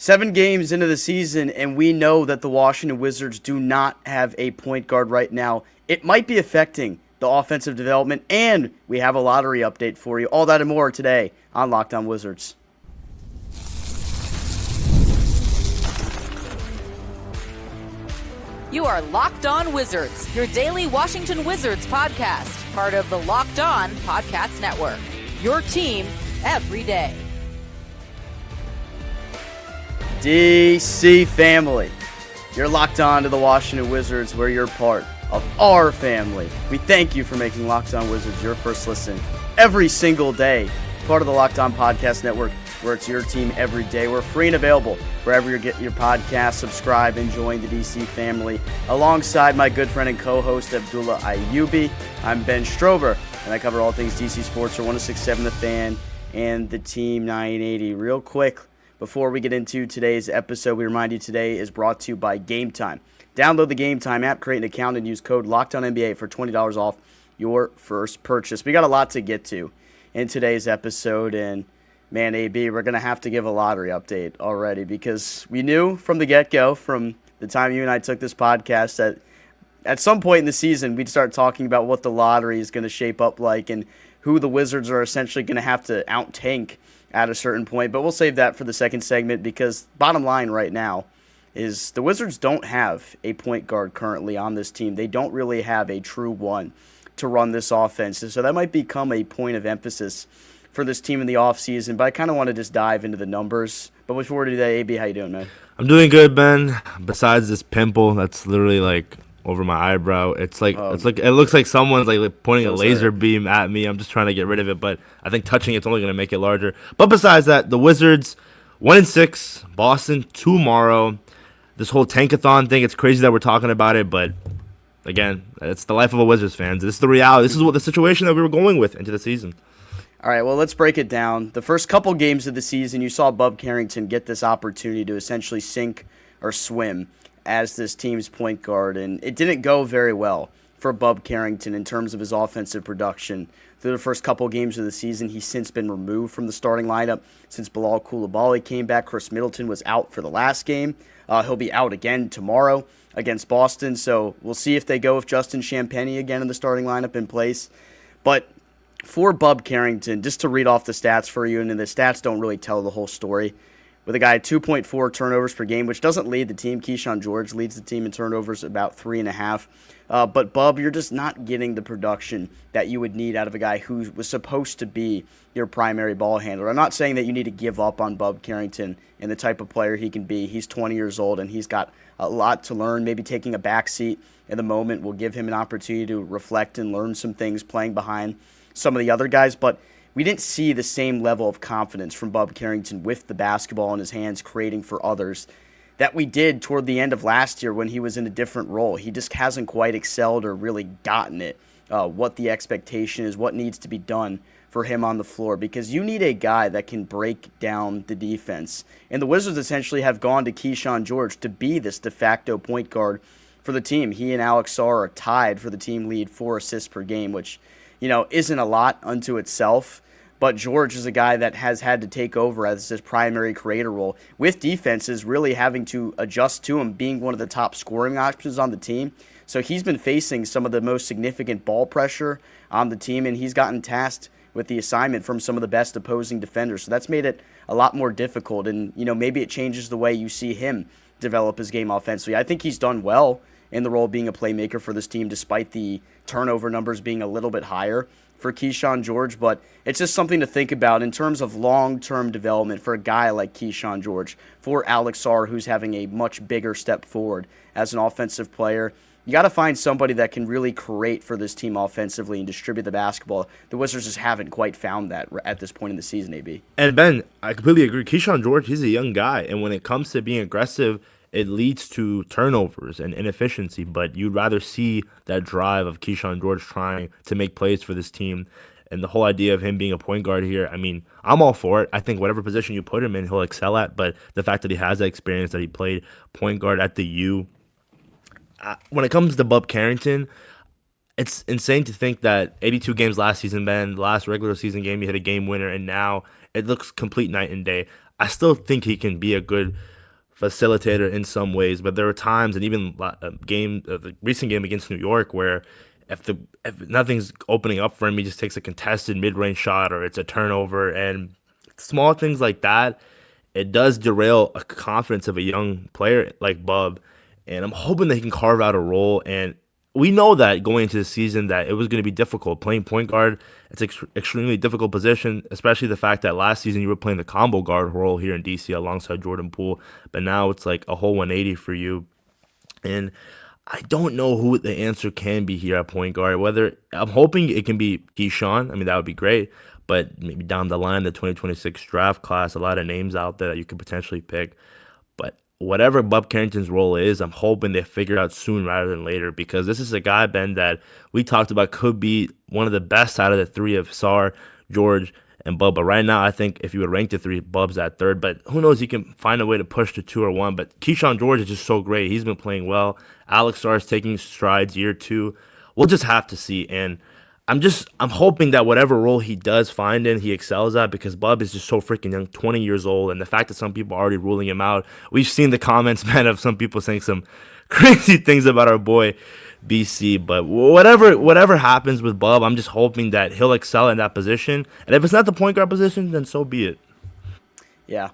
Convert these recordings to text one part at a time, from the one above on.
7 games into the season, and we know that the Washington Wizards do not have a point guard right now. It might be affecting the offensive development, and we have a lottery update for you. All that and more today on Locked On Wizards. You are Locked On Wizards, your daily Washington Wizards podcast, part of the Locked On Podcast Network. Your team every day. DC family, you're locked on to the Washington Wizards, where you're part of our family. We thank you for making Locked On Wizards your first listen every single day. Part of the Locked On Podcast Network, where it's your team every day. We're free and available wherever you get your podcast. Subscribe and join the DC family. Alongside my good friend and co-host Abdullah Ayubi, I'm Ben Strober, and I cover all things DC sports for 106.7 The Fan and the Team 980. Real quick, before we get into today's episode, we remind you today is brought to you by Game Time. Download the Game Time app, create an account, and use code LOCKEDONNBA for $20 off your first purchase. We got a lot to get to in today's episode, and man, AB, we're going to have to give a lottery update already, because we knew from the get-go, from the time you and I took this podcast, that at some point in the season, we'd start talking about what the lottery is going to shape up like and who the Wizards are essentially going to have to out-tank at a certain point. But we'll save that for the second segment, because bottom line right now is the Wizards don't have a point guard currently on this team. They don't really have a true one to run this offense. And so that might become a point of emphasis for this team in the offseason. But I kind of want to just dive into the numbers. But before we do that, AB, how you doing, man? I'm doing good, Ben. Besides this pimple that's literally like over my eyebrow, it looks like someone's like pointing a laser beam at me. I'm just trying to get rid of it, but I think touching it's only going to make it larger. But besides that, the Wizards 1-6, Boston tomorrow. This whole tankathon thing, it's crazy that we're talking about it, but again, it's the life of a Wizards fan. This is the reality. This is what the situation that we were going with into the season. All right, well, let's break it down. The first couple games of the season, you saw Bub Carrington get this opportunity to essentially sink or swim as this team's point guard, and it didn't go very well for Bub Carrington in terms of his offensive production. Through the first couple games of the season, he's since been removed from the starting lineup since Bilal Coulibaly came back. Chris Middleton was out for the last game. He'll be out again tomorrow against Boston, so we'll see if they go with Justin Champagnie again in the starting lineup in place. But for Bub Carrington, just to read off the stats for you, and the stats don't really tell the whole story, with a guy at 2.4 turnovers per game, which doesn't lead the team. Keyshawn George leads the team in turnovers about 3.5. But Bub, you're just not getting the production that you would need out of a guy who was supposed to be your primary ball handler. I'm not saying that you need to give up on Bub Carrington and the type of player he can be. He's 20 years old, and he's got a lot to learn. Maybe taking a backseat in the moment will give him an opportunity to reflect and learn some things playing behind some of the other guys. But we didn't see the same level of confidence from Bub Carrington with the basketball in his hands, creating for others, that we did toward the end of last year when he was in a different role. He just hasn't quite excelled or really gotten it, what the expectation is, what needs to be done for him on the floor, because you need a guy that can break down the defense. And the Wizards essentially have gone to Keyshawn George to be this de facto point guard for the team. He and Alex Sarr are tied for the team lead 4 assists per game, which isn't a lot unto itself, but George is a guy that has had to take over as his primary creator role, with defenses really having to adjust to him being one of the top scoring options on the team. So he's been facing some of the most significant ball pressure on the team, and he's gotten tasked with the assignment from some of the best opposing defenders. So that's made it a lot more difficult, and maybe it changes the way you see him develop his game offensively. I think he's done well in the role of being a playmaker for this team, despite the turnover numbers being a little bit higher for Keyshawn George. But it's just something to think about in terms of long-term development for a guy like Keyshawn George, for Alex Sarr, who's having a much bigger step forward as an offensive player. You got to find somebody that can really create for this team offensively and distribute the basketball. The Wizards just haven't quite found that at this point in the season, AB. And Ben, I completely agree. Keyshawn George, he's a young guy, and when it comes to being aggressive, it leads to turnovers and inefficiency, but you'd rather see that drive of Keyshawn George trying to make plays for this team. And the whole idea of him being a point guard here, I mean, I'm all for it. I think whatever position you put him in, he'll excel at, but the fact that he has that experience, that he played point guard at the U. When it comes to Bub Carrington, it's insane to think that 82 games last season, Ben, the last regular season game, you hit a game winner, and now it looks complete night and day. I still think he can be a good facilitator in some ways, but there were times, and even the recent game against New York, where if nothing's opening up for him, he just takes a contested mid-range shot or it's a turnover, and small things like that, it does derail a confidence of a young player like Bub. And I'm hoping they can carve out a role. And we know that going into the season that it was going to be difficult playing point guard. It's extremely difficult position, especially the fact that last season you were playing the combo guard role here in DC alongside Jordan Poole, but now it's like a whole 180 for you. And I don't know who the answer can be here at point guard. Whether I'm hoping it can be Keyshawn. I mean, that would be great. But maybe down the line, the 2026 draft class, a lot of names out there that you could potentially pick. But whatever Bub Carrington's role is, I'm hoping they figure it out soon rather than later, because this is a guy, Ben, that we talked about could be one of the best out of the three of Sarr, George, and Bub. But right now, I think if you would rank the three, Bub's at third. But who knows? He can find a way to push to 2 or 1. But Keyshawn George is just so great. He's been playing well. Alex Sarr is taking strides year 2. We'll just have to see. And I'm hoping that whatever role he does find in, he excels at, because Bub is just so freaking young, 20 years old, and the fact that some people are already ruling him out. We've seen the comments, man, of some people saying some crazy things about our boy BC. But whatever happens with Bub, I'm just hoping that he'll excel in that position. And if it's not the point guard position, then so be it. Yeah,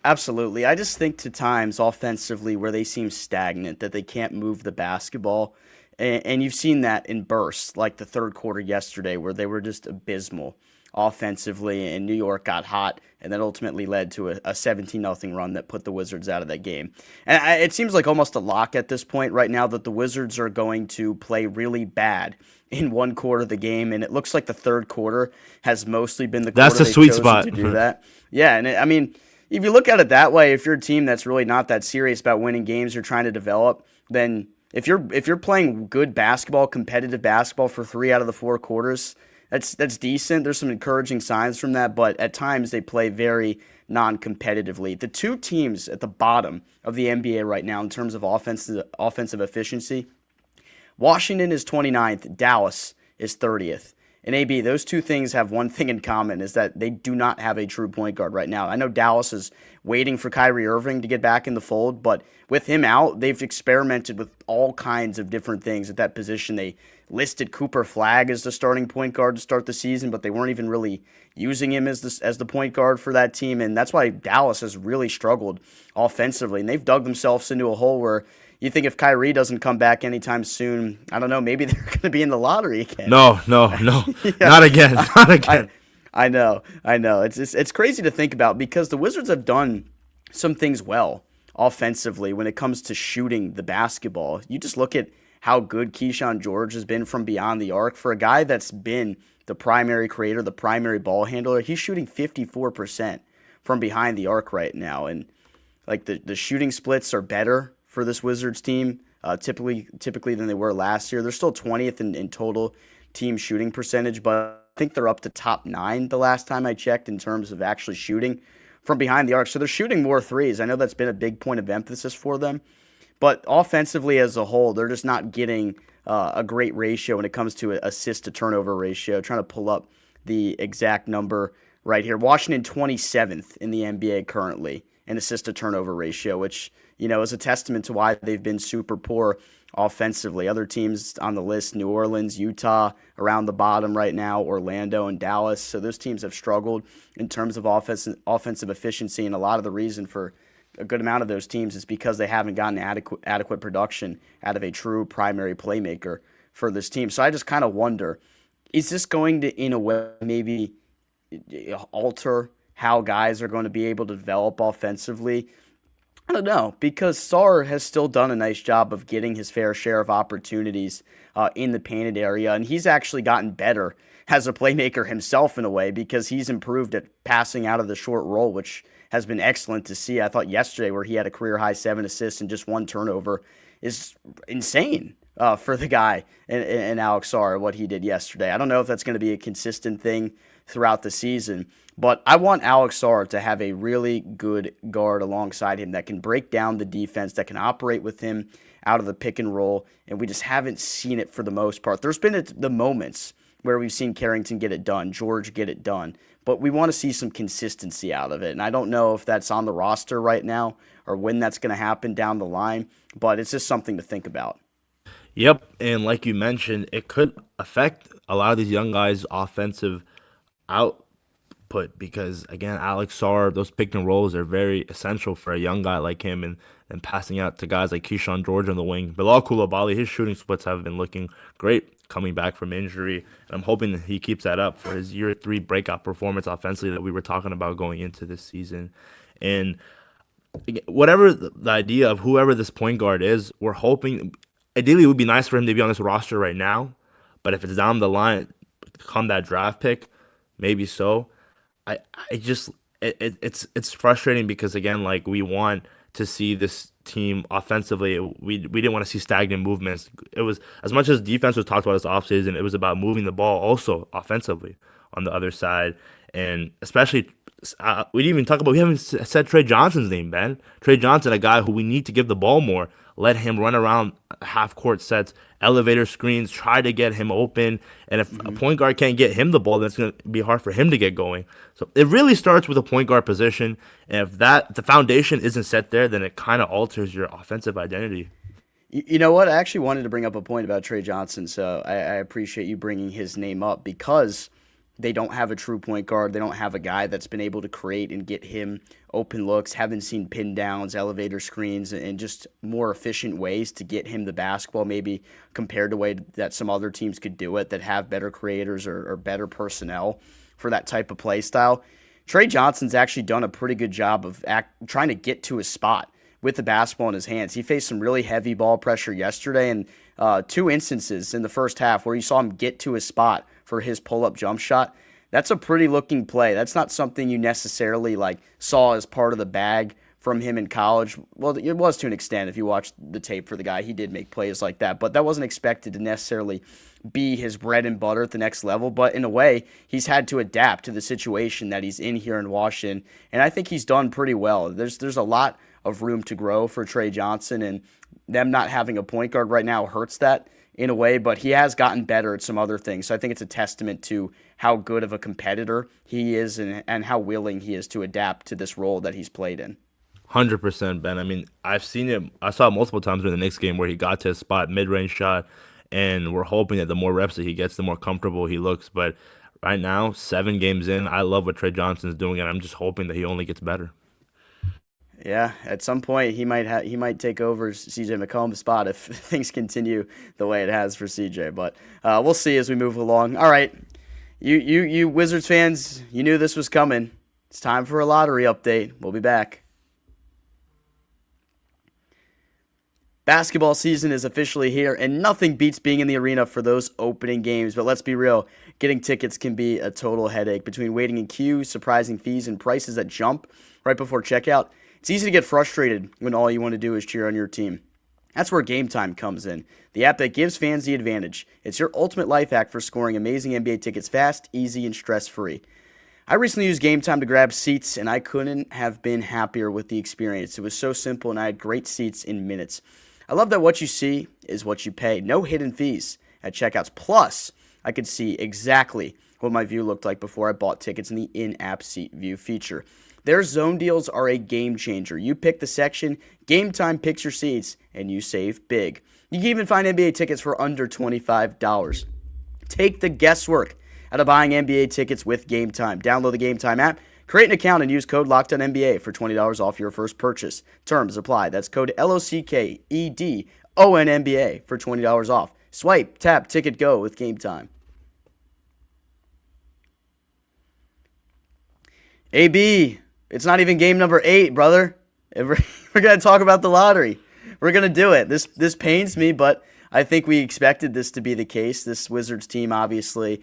absolutely. I just think to times offensively where they seem stagnant, that they can't move the basketball. And you've seen that in bursts, like the third quarter yesterday, where they were just abysmal offensively, and New York got hot, and that ultimately led to a 17-0 run that put the Wizards out of that game. And it seems like almost a lock at this point right now that the Wizards are going to play really bad in one quarter of the game, and it looks like the third quarter has mostly been the quarter That's the they've sweet chosen spot to do that. Yeah, and I mean, if you look at it that way, if you're a team that's really not that serious about winning games you're trying to develop, then if you're playing good basketball, competitive basketball for 3 out of the 4 quarters, that's decent. There's some encouraging signs from that, but at times they play very non-competitively. The two teams at the bottom of the NBA right now in terms of offensive efficiency, Washington is 29th, Dallas is 30th. And AB, those two things have one thing in common, is that they do not have a true point guard right now. I know Dallas is waiting for Kyrie Irving to get back in the fold, but with him out, they've experimented with all kinds of different things at that position. They listed Cooper Flagg as the starting point guard to start the season, but they weren't even really using him as the point guard for that team, and that's why Dallas has really struggled offensively, and they've dug themselves into a hole where you think if Kyrie doesn't come back anytime soon, I don't know, maybe they're going to be in the lottery again. No, yeah. Not again. Not again. I know. It's crazy to think about, because the Wizards have done some things well offensively when it comes to shooting the basketball. You just look at how good Keyshawn George has been from beyond the arc. For a guy that's been the primary creator, the primary ball handler, he's shooting 54% from behind the arc right now. And like the shooting splits are better for this Wizards team, typically than they were last year. They're still 20th in total team shooting percentage, but I think they're up to top 9 the last time I checked in terms of actually shooting from behind the arc. So they're shooting more threes. I know that's been a big point of emphasis for them, but offensively as a whole, they're just not getting a great ratio when it comes to assist to turnover ratio. Trying to pull up the exact number right here. Washington 27th in the NBA currently in assist to turnover ratio, which is a testament to why they've been super poor offensively. Other teams on the list, New Orleans, Utah, around the bottom right now, Orlando and Dallas. So those teams have struggled in terms of offensive efficiency, and a lot of the reason for a good amount of those teams is because they haven't gotten adequate production out of a true primary playmaker for this team. So I just kind of wonder, is this going to, in a way, maybe alter how guys are going to be able to develop offensively? I don't know, because Sarr has still done a nice job of getting his fair share of opportunities in the painted area, and he's actually gotten better as a playmaker himself in a way, because he's improved at passing out of the short roll, which has been excellent to see. I thought yesterday, where he had a career-high 7 assists and just 1 turnover, is insane for the guy and Alex Sarr, what he did yesterday. I don't know if that's going to be a consistent thing throughout the season, but I want Alex Sarr to have a really good guard alongside him that can break down the defense, that can operate with him out of the pick and roll, and we just haven't seen it for the most part. There's been the moments where we've seen Carrington get it done, George get it done. But we want to see some consistency out of it. And I don't know if that's on the roster right now or when that's going to happen down the line, but it's just something to think about. Yep, and like you mentioned, it could affect a lot of these young guys' offensive output because, again, Alex Sarr, those pick and rolls are very essential for a young guy like him, and passing out to guys like Keyshawn George on the wing. Bilal Coulibaly, his shooting splits have been looking great coming back from injury, and I'm hoping that he keeps that up for his year 3 breakout performance offensively that we were talking about going into this season. And whatever the idea of whoever this point guard is, we're hoping. Ideally, it would be nice for him to be on this roster right now, but if it's down the line, come that draft pick, maybe so. It's frustrating because, again, like, we want to see this team offensively. We didn't want to see stagnant movements. It was, as much as defense was talked about this offseason, it was about moving the ball also offensively on the other side, and especially. We didn't even talk about. We haven't said Trey Johnson's name, Ben. Trey Johnson, a guy who we need to give the ball more. Let him run around half court sets, elevator screens, try to get him open. And if a point guard can't get him the ball, then it's going to be hard for him to get going. So it really starts with a point guard position. And if the foundation isn't set there, then it kind of alters your offensive identity. You know what? I actually wanted to bring up a point about Trey Johnson, so I appreciate you bringing his name up because they don't have a true point guard. They don't have a guy that's been able to create and get him open looks. Haven't seen pin downs, elevator screens, and just more efficient ways to get him the basketball, maybe compared to the way that some other teams could do it that have better creators or better personnel for that type of play style. Trey Johnson's actually done a pretty good job of trying to get to his spot with the basketball in his hands. He faced some really heavy ball pressure yesterday, and 2 instances in the first half where you saw him get to his spot for his pull-up jump shot. That's a pretty looking play. That's not something you necessarily saw as part of the bag from him in college. Well, it was to an extent. If you watch the tape for the guy, he did make plays like that, but that wasn't expected to necessarily be his bread and butter at the next level. But in a way, he's had to adapt to the situation that he's in here in Washington, and I think he's done pretty well. There's a lot of room to grow for Trey Johnson, and them not having a point guard right now hurts that in a way, but he has gotten better at some other things. So I think it's a testament to how good of a competitor he is and how willing he is to adapt to this role that he's played in. 100%, Ben. I mean, I've seen it. I saw it multiple times in the Knicks game where he got to his spot, mid-range shot, and we're hoping that the more reps that he gets, the more comfortable he looks. But right now, 7 games in, I love what Trey Johnson's doing, and I'm just hoping that he only gets better. Yeah, at some point he might take over CJ McCollum's spot if things continue the way it has for CJ. But we'll see as we move along. All right, you Wizards fans, you knew this was coming. It's time for a lottery update. We'll be back. Basketball season is officially here, and nothing beats being in the arena for those opening games. But let's be real, getting tickets can be a total headache. Between waiting in queues, surprising fees, and prices that jump right before checkout, it's easy to get frustrated when all you want to do is cheer on your team. That's where Game Time comes in, the app that gives fans the advantage. It's your ultimate life hack for scoring amazing NBA tickets fast, easy, and stress-free. I recently used Game Time to grab seats, and I couldn't have been happier with the experience. It was so simple, and I had great seats in minutes. I love that what you see is what you pay. No hidden fees at checkouts. Plus, I could see exactly what my view looked like before I bought tickets in the in-app seat view feature. Their zone deals are a game changer. You pick the section, Game Time picks your seats, and you save big. You can even find NBA tickets for under $25. Take the guesswork out of buying NBA tickets with Game Time. Download the Game Time app, create an account, and use code LOCKEDONNBA for $20 off your first purchase. Terms apply. That's code LOCKEDONNBA for $20 off. Swipe, tap, ticket, go with Game Time. AB, it's not even game number 8, brother. We're going to talk about the lottery. We're going to do it. This pains me, but I think we expected this to be the case. This Wizards team, obviously,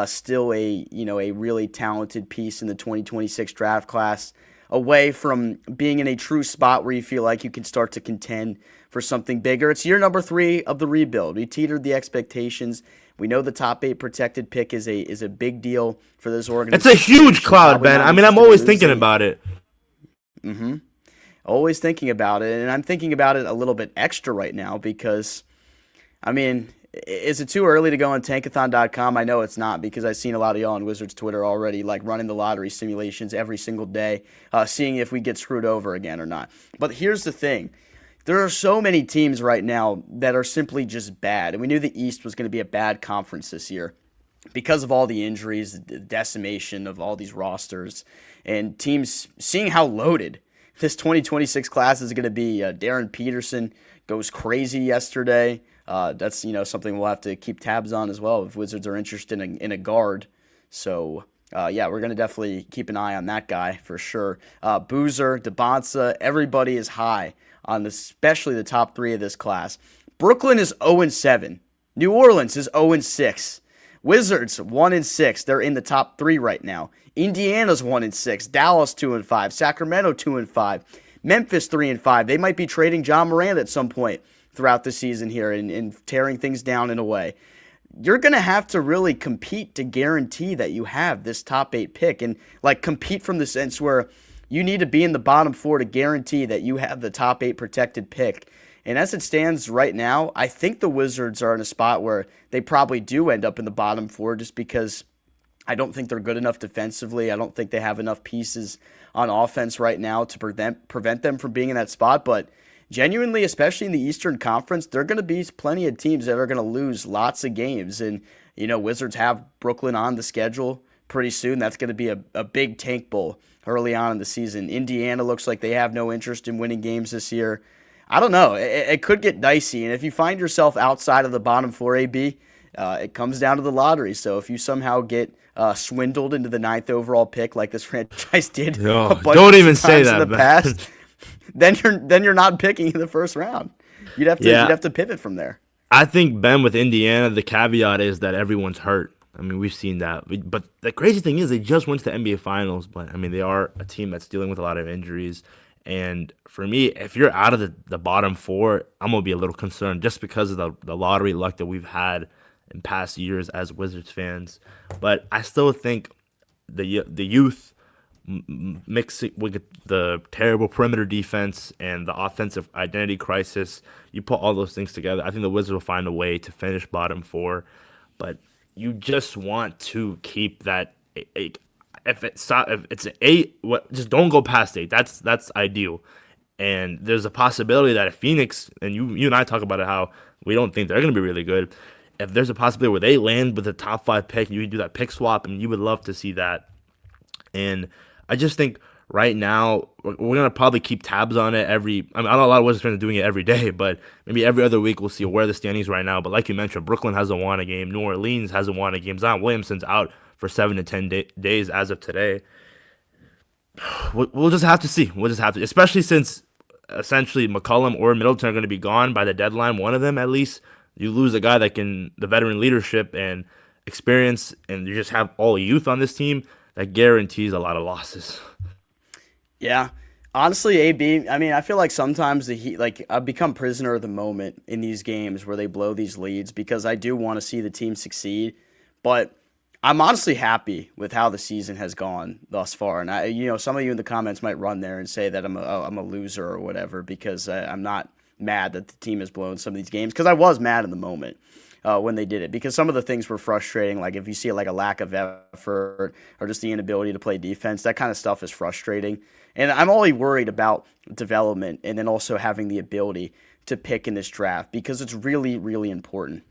still a really talented piece in the 2026 draft class, away from being in a true spot where you feel like you can start to contend for something bigger. It's year number 3 of the rebuild. We teetered the expectations. We know the top 8 protected pick is a big deal for this organization. It's a huge cloud, Ben. I mean, I'm always thinking about it. Always thinking about it, and I'm thinking about it a little bit extra right now because, I mean, Is it too early to go on tankathon.com? I know it's not, because I've seen a lot of y'all on Wizards Twitter already like running the lottery simulations every single day, seeing if we get screwed over again or not. But here's the thing. There are so many teams right now that are simply just bad. And we knew the East was going to be a bad conference this year because of all the injuries, the decimation of all these rosters, and teams seeing how loaded this 2026 class is going to be. Darren Peterson goes crazy yesterday. That's something we'll have to keep tabs on as well if Wizards are interested in a guard. So yeah, we're going to definitely keep an eye on that guy for sure. Boozer, DeBonsa, everybody is high on especially the top three of this class. Brooklyn is 0-7. New Orleans is 0-6. Wizards 1-6. They're in the top three right now. Indiana's 1-6. Dallas 2-5. Sacramento 2-5. Memphis 3-5. They might be trading John Morant at some point throughout the season here and tearing things down in a way. You're going to have to really compete to guarantee that you have this top 8 pick, and like compete from the sense where you need to be in the bottom 4 to guarantee that you have the top 8 protected pick. And as it stands right now, I think the Wizards are in a spot where they probably do end up in the bottom 4, just because I don't think they're good enough defensively. I don't think they have enough pieces on offense right now to prevent them from being in that spot. But genuinely, especially in the Eastern Conference, there are going to be plenty of teams that are going to lose lots of games. And, Wizards have Brooklyn on the schedule pretty soon. That's going to be a big tank bowl early on in the season. Indiana looks like they have no interest in winning games this year. I don't know. It could get dicey. And if you find yourself outside of the bottom 4 AB, it comes down to the lottery. So if you somehow get swindled into the 9th overall pick like this franchise did a bunch don't of even times say that, in the past, then you're not picking in the first round. You'd have to pivot from there. I think, Ben, with Indiana, the caveat is that everyone's hurt. I mean, we've seen that. But the crazy thing is they just went to the NBA Finals. But, I mean, they are a team that's dealing with a lot of injuries. And for me, if you're out of the bottom 4, I'm going to be a little concerned just because of the lottery luck that we've had in past years as Wizards fans. But I still think the youth mix it with the terrible perimeter defense and the offensive identity crisis, you put all those things together, I think the Wizards will find a way to finish bottom 4. But you just want to keep that 8. If it's an 8, just don't go past 8. That's ideal. And there's a possibility that if Phoenix, and you and I talk about it, how we don't think they're going to be really good. If there's a possibility where they land with a top 5 pick, you can do that pick swap, and you would love to see that. And I just think right now we're going to probably keep tabs on it I know a lot of Wizards fans are doing it every day, but maybe every other week we'll see where the standings right now. But like you mentioned, Brooklyn hasn't won a game. New Orleans hasn't won a game. Zion Williamson's out for 7 to 10 days as of today. We'll just have to see. Especially since essentially McCollum or Middleton are going to be gone by the deadline. One of them, at least. You lose a guy that can, the veteran leadership and experience, and you just have all youth on this team, that guarantees a lot of losses. Yeah. Honestly, AB, I mean, I feel like sometimes the Heat, I've become prisoner of the moment in these games where they blow these leads, because I do want to see the team succeed. But I'm honestly happy with how the season has gone thus far. And some of you in the comments might run there and say that I'm a loser or whatever, because I'm not mad that the team has blown some of these games, because I was mad in the moment when they did it, because some of the things were frustrating. Like if you see like a lack of effort or just the inability to play defense, that kind of stuff is frustrating. And I'm only worried about development and then also having the ability to pick in this draft, because it's really, really important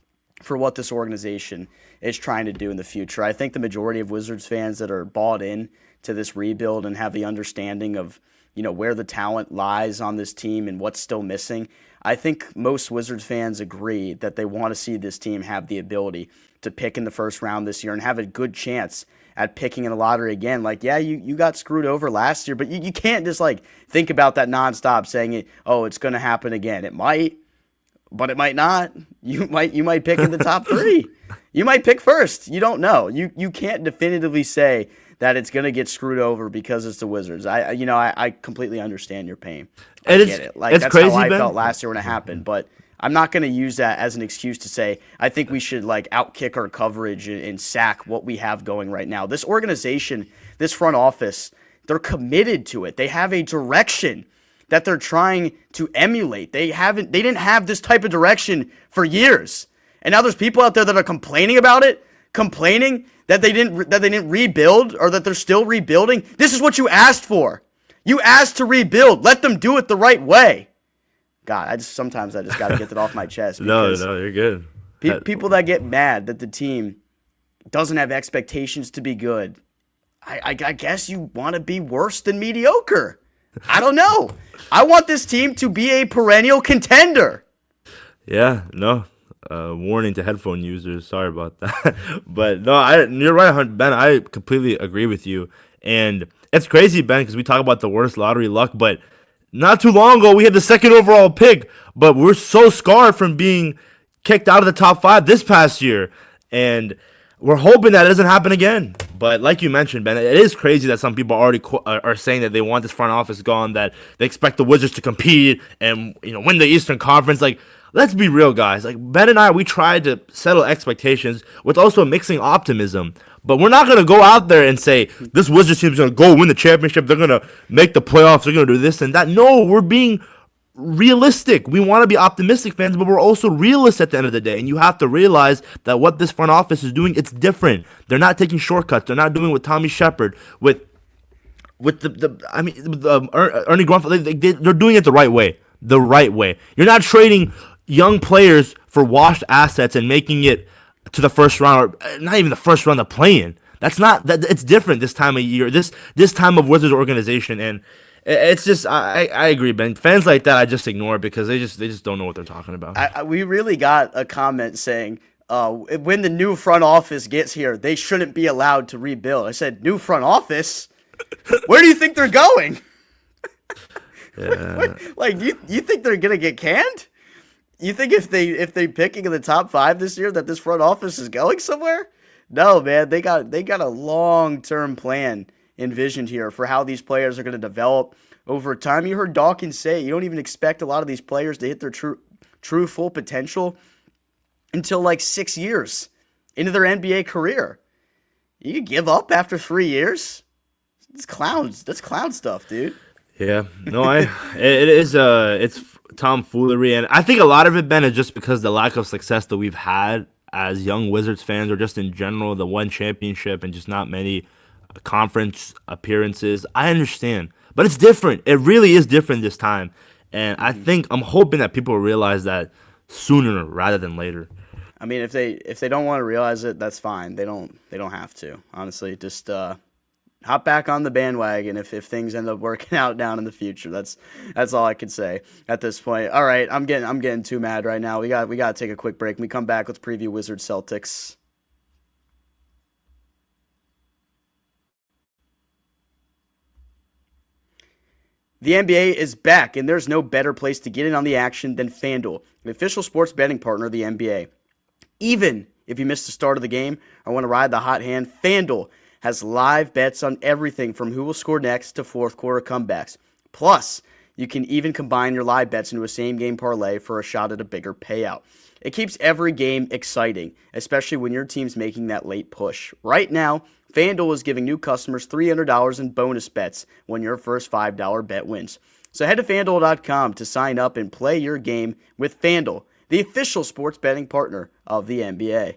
for what this organization is trying to do in the future. I think the majority of Wizards fans that are bought in to this rebuild and have the understanding of, where the talent lies on this team and what's still missing, I think most Wizards fans agree that they want to see this team have the ability to pick in the first round this year and have a good chance at picking in the lottery again. Like, yeah, you got screwed over last year, but you can't just think about that nonstop saying it's going to happen again. It might, but it might not. You might pick in the top 3. You might pick first. You don't know. You can't definitively say that it's going to get screwed over because it's the Wizards. I completely understand your pain. I get it. That's crazy, how I Ben. felt last year when it happened, but I'm not going to use that as an excuse to say I think we should outkick our coverage and sack what we have going right now. This organization, this front office, they're committed to it. They have a direction that they're trying to emulate. They didn't have this type of direction for years. And now there's people out there that are complaining about it, complaining that they didn't rebuild or that they're still rebuilding. This is what you asked for. You asked to rebuild. Let them do it the right way. God, sometimes I just got to get that off my chest. No, you're good. People that get mad that the team doesn't have expectations to be good, I guess you want to be worse than mediocre. I don't know. I want this team to be a perennial contender. Yeah, no. Warning to headphone users. Sorry about that. But no, you're right, Ben. I completely agree with you. And it's crazy, Ben, because we talk about the worst lottery luck, but not too long ago we had the second overall pick, but we're so scarred from being kicked out of the top 5 this past year. And we're hoping that it doesn't happen again. But like you mentioned, Ben, it is crazy that some people already are saying that they want this front office gone, that they expect the Wizards to compete and win the Eastern Conference. Like, let's be real, guys. Like, Ben and I, we tried to settle expectations with also mixing optimism. But we're not going to go out there and say, this Wizards team is going to go win the championship. They're going to make the playoffs. They're going to do this and that. No, we're being realistic. We want to be optimistic fans, but we're also realists at the end of the day. And you have to realize that what this front office is doing, it's different. They're not taking shortcuts. They're not doing what Tommy Shepard, with Ernie Grunfeld. They're doing it the right way. The right way. You're not trading young players for washed assets and making it to the first round, or not even the first round of play-in. It's different this time of year, this time of Wizards organization, and it's just I agree, Ben. Fans like that I just ignore because they just don't know what they're talking about. We really got a comment saying when the new front office gets here, they shouldn't be allowed to rebuild. I said, new front office? Where do you think they're going? Yeah. Like, you think they're gonna get canned? You think if they picking in the top 5 this year that this front office is going somewhere? No, man. They got a long-term plan envisioned here for how these players are going to develop over time. You heard Dawkins say you don't even expect a lot of these players to hit their true full potential until like 6 years into their NBA career. You could give up after 3 years. It's clowns. That's clown stuff, dude. Yeah, no, it's tomfoolery, and I think a lot of it, Ben, is just because the lack of success that we've had as young Wizards fans, or just in general, the one championship and just not many conference appearances. I understand, but it's different. It really is different this time, and I'm hoping that people realize that sooner rather than later. I mean, if they don't want to realize it, that's fine. They don't have to. Honestly, just hop back on the bandwagon if things end up working out down in the future. That's all I can say at this point. All right, I'm getting too mad right now. We got to take a quick break. When we come back, let's preview Wizards Celtics. The NBA is back, and there's no better place to get in on the action than FanDuel, the official sports betting partner of the NBA. Even if you missed the start of the game or want to ride the hot hand, FanDuel has live bets on everything from who will score next to fourth quarter comebacks. Plus, you can even combine your live bets into a same-game parlay for a shot at a bigger payout. It keeps every game exciting, especially when your team's making that late push. Right now, FanDuel is giving new customers $300 in bonus bets when your first $5 bet wins. So head to FanDuel.com to sign up and play your game with FanDuel, the official sports betting partner of the NBA.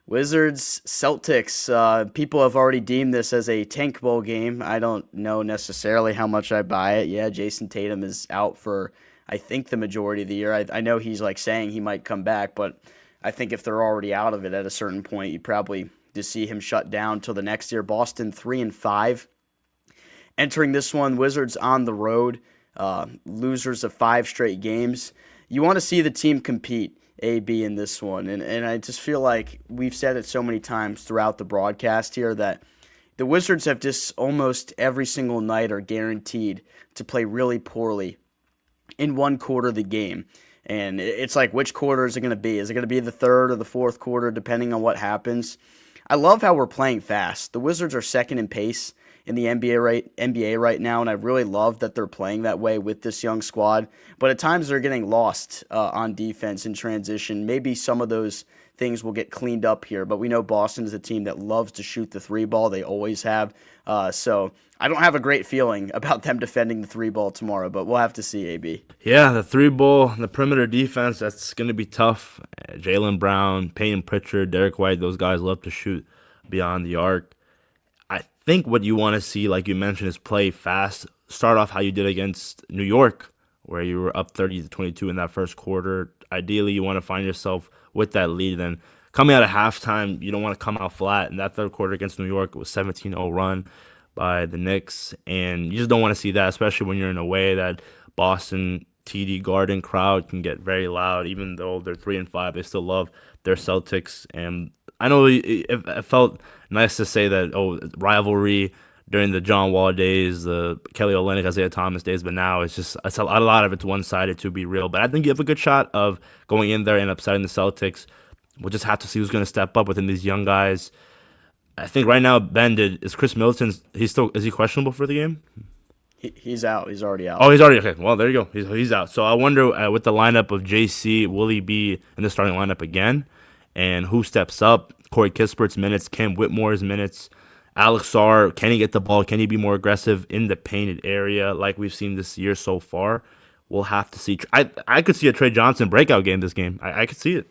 Wizards, Celtics, people have already deemed this as a tank bowl game. I don't know necessarily how much I buy it. Yeah, Jason Tatum is out for, I think, the majority of the year. I know he's like saying he might come back, but I think if they're already out of it at a certain point, you probably just see him shut down till the next year. Boston 3-5. Entering this one, Wizards on the road, losers of 5 straight games. You want to see the team compete. AB in this one, and I just feel like we've said it so many times throughout the broadcast here that the Wizards have just almost every single night are guaranteed to play really poorly in one quarter of the game. And it's like, which quarter is it going to be? Is it going to be the third or the fourth quarter, depending on what happens? I love how we're playing fast. The Wizards are second in pace in the NBA right now, and I really love that they're playing that way with this young squad. But at times they're getting lost on defense in transition. Maybe some of those things will get cleaned up here. But we know Boston is a team that loves to shoot the three ball. They always have. So I don't have a great feeling about them defending the three ball tomorrow, but we'll have to see, AB. Yeah, the three ball, the perimeter defense, that's going to be tough. Jaylen Brown, Peyton Pritchard, Derek White, those guys love to shoot beyond the arc. I think what you want to see, like you mentioned, is play fast. Start off how you did against New York, where you were up 30-22 in that first quarter. Ideally, you want to find yourself with that lead. Then coming out of halftime, you don't want to come out flat. In that third quarter against New York, it was 17-0 run by the Knicks, and you just don't want to see that, especially when you're in a way that Boston TD Garden crowd can get very loud. Even though they're 3-5, they still love their Celtics. And I know it felt nice to say that, rivalry during the John Wall days, the Kelly Olynyk, Isaiah Thomas days, but now it's a lot of it's one-sided, to be real. But I think you have a good shot of going in there and upsetting the Celtics. We'll just have to see who's going to step up within these young guys. I think right now, Ben, is Chris Middleton, is he questionable for the game? He's out. He's already out. Oh, he's already, okay. Well, there you go. He's out. So I wonder, with the lineup of JC, will he be in the starting lineup again? And who steps up? Corey Kispert's minutes, Cam Whitmore's minutes, Alex Sarr, can he get the ball? Can he be more aggressive in the painted area like we've seen this year so far? We'll have to see. I could see a Trey Johnson breakout game this game. I could see it.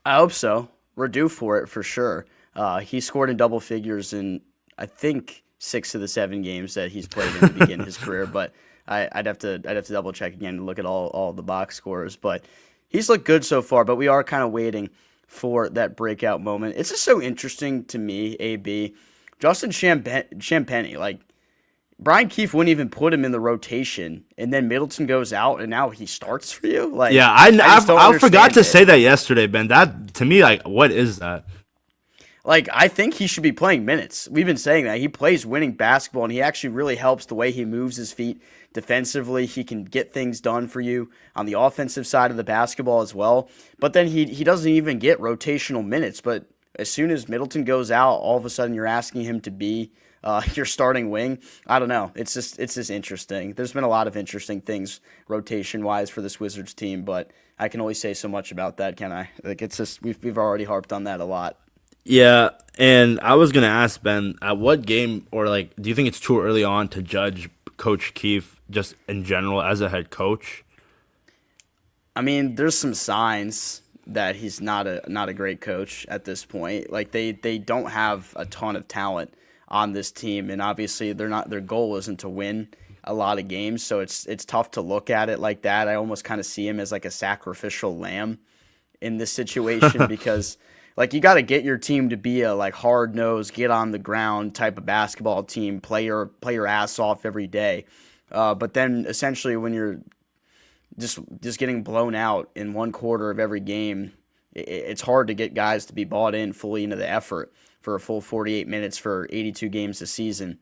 I hope so. We're due for it for sure. He scored in double figures in, I think, 6 of the 7 games that he's played in to begin his career. But I'd have to double check again and look at all the box scores. But he's looked good so far. But we are kind of waiting for that breakout moment. It's just so interesting to me, AB. Justin Champagnie, like Brian Keefe wouldn't even put him in the rotation, and then Middleton goes out, and now he starts for you. Like, yeah, I forgot to say that yesterday, Ben. That to me, like, what is that? Like, I think he should be playing minutes. We've been saying that. He plays winning basketball, and he actually really helps the way he moves his feet defensively. He can get things done for you on the offensive side of the basketball as well. But then he doesn't even get rotational minutes. But as soon as Middleton goes out, all of a sudden you're asking him to be your starting wing. I don't know. It's just interesting. There's been a lot of interesting things rotation-wise for this Wizards team, but I can only say so much about that, can I? Like, it's just we've already harped on that a lot. Yeah, and I was going to ask, Ben, at what game, or like, do you think it's too early on to judge Coach Keefe just in general as a head coach? I mean, there's some signs that he's not a great coach at this point. Like, they don't have a ton of talent on this team, and obviously their goal isn't to win a lot of games, so it's tough to look at it like that. I almost kind of see him as like a sacrificial lamb in this situation because like, you got to get your team to be a like hard-nosed, get on the ground type of basketball team, play your ass off every day. But then essentially when you're just getting blown out in one quarter of every game, it's hard to get guys to be bought in fully into the effort for a full 48 minutes for 82 games a season.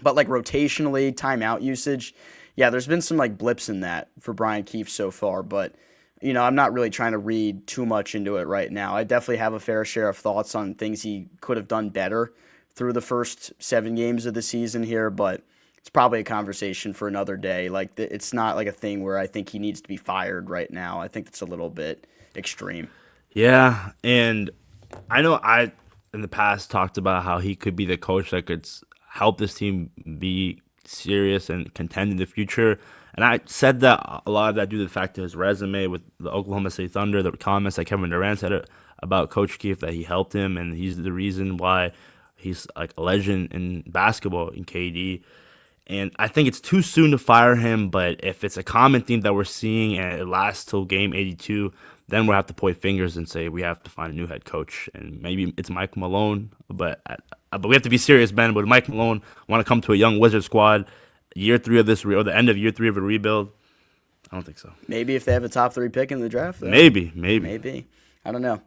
But like rotationally, timeout usage, yeah, there's been some like blips in that for Brian Keefe so far, but you know, I'm not really trying to read too much into it right now. I definitely have a fair share of thoughts on things he could have done better through the first 7 games of the season here, but it's probably a conversation for another day. Like, it's not like a thing where I think he needs to be fired right now. I think it's a little bit extreme. Yeah, and I know I, in the past, talked about how he could be the coach that could help this team be serious and contend in the future. And I said that a lot of that due to the fact of his resume with the Oklahoma City Thunder, the comments that Kevin Durant said about Coach Keefe, that he helped him, and he's the reason why he's like a legend in basketball in KD. And I think it's too soon to fire him, but if it's a common theme that we're seeing and it lasts till game 82, then we'll have to point fingers and say we have to find a new head coach. And maybe it's Mike Malone, but we have to be serious, Ben. Would Mike Malone want to come to a young Wizard squad year 3 of this, or the end of year 3 of a rebuild? I don't think so. Maybe if they have a top 3 pick in the draft, though. Maybe. I don't know.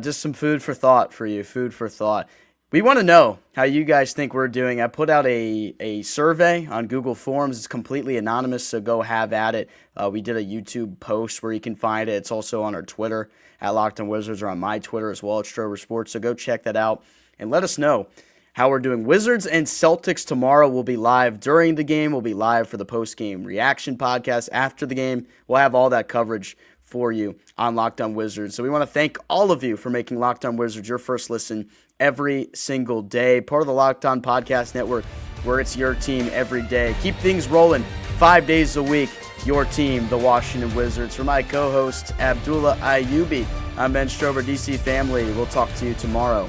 Just some food for thought for you. Food for thought. We want to know how you guys think we're doing. I put out a survey on Google Forms. It's completely anonymous, so go have at it. We did a YouTube post where you can find it. It's also on our Twitter at Locked On Wizards, or on my Twitter as well at Strober Sports. So go check that out and let us know how we're doing. Wizards and Celtics tomorrow will be live during the game. We'll be live for the post-game reaction podcast after the game. We'll have all that coverage for you on Locked On Wizards. So we want to thank all of you for making Locked On Wizards your first listen every single day. Part of the Locked On Podcast Network, where it's your team every day. Keep things rolling 5 days a week. Your team, the Washington Wizards. For my co-host, Abdullah Ayubi, I'm Ben Strober, DC family. We'll talk to you tomorrow.